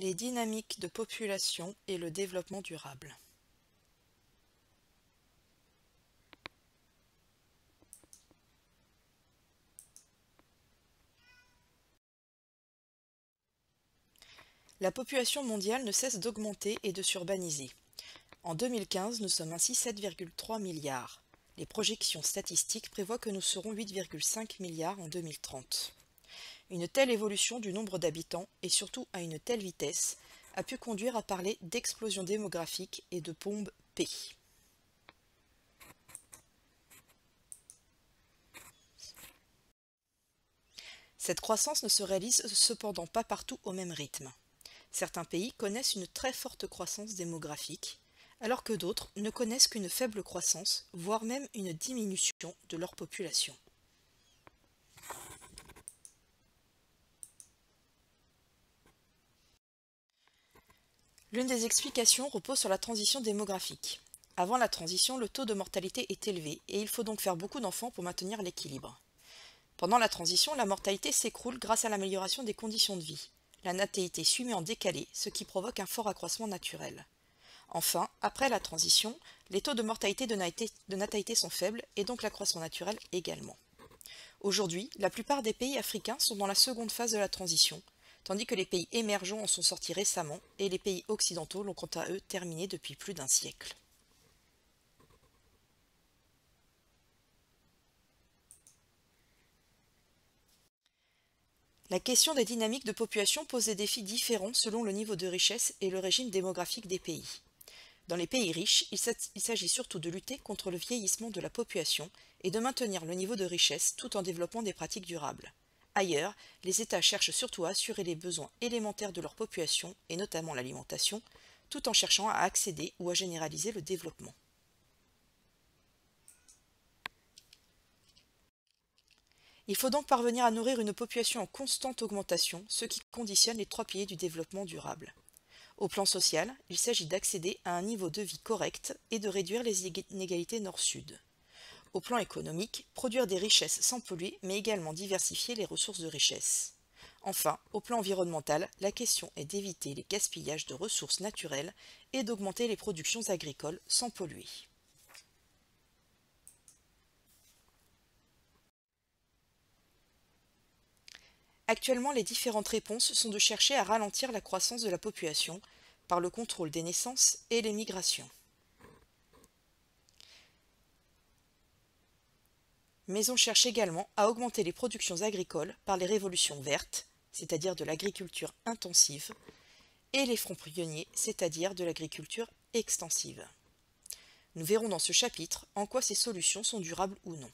Les dynamiques de population et le développement durable. La population mondiale ne cesse d'augmenter et de s'urbaniser. En 2015, nous sommes ainsi 7,3 milliards. Les projections statistiques prévoient que nous serons 8,5 milliards en 2030. Une telle évolution du nombre d'habitants, et surtout à une telle vitesse, a pu conduire à parler d'explosion démographique et de bombe P. Cette croissance ne se réalise cependant pas partout au même rythme. Certains pays connaissent une très forte croissance démographique, alors que d'autres ne connaissent qu'une faible croissance, voire même une diminution de leur population. L'une des explications repose sur la transition démographique. Avant la transition, le taux de mortalité est élevé et il faut donc faire beaucoup d'enfants pour maintenir l'équilibre. Pendant la transition, la mortalité s'écroule grâce à l'amélioration des conditions de vie. La natalité suit mais en décalé, ce qui provoque un fort accroissement naturel. Enfin, après la transition, les taux de mortalité de natalité sont faibles et donc l'accroissement naturel également. Aujourd'hui, la plupart des pays africains sont dans la seconde phase de la transition, tandis que les pays émergents en sont sortis récemment et les pays occidentaux l'ont quant à eux terminé depuis plus d'un siècle. La question des dynamiques de population pose des défis différents selon le niveau de richesse et le régime démographique des pays. Dans les pays riches, il s'agit surtout de lutter contre le vieillissement de la population et de maintenir le niveau de richesse tout en développant des pratiques durables. Ailleurs, les États cherchent surtout à assurer les besoins élémentaires de leur population, et notamment l'alimentation, tout en cherchant à accéder ou à généraliser le développement. Il faut donc parvenir à nourrir une population en constante augmentation, ce qui conditionne les trois piliers du développement durable. Au plan social, il s'agit d'accéder à un niveau de vie correct et de réduire les inégalités nord-sud. Au plan économique, produire des richesses sans polluer, mais également diversifier les ressources de richesse. Enfin, au plan environnemental, la question est d'éviter les gaspillages de ressources naturelles et d'augmenter les productions agricoles sans polluer. Actuellement, les différentes réponses sont de chercher à ralentir la croissance de la population par le contrôle des naissances et les migrations. Mais on cherche également à augmenter les productions agricoles par les révolutions vertes, c'est-à-dire de l'agriculture intensive, et les fronts pionniers, c'est-à-dire de l'agriculture extensive. Nous verrons dans ce chapitre en quoi ces solutions sont durables ou non.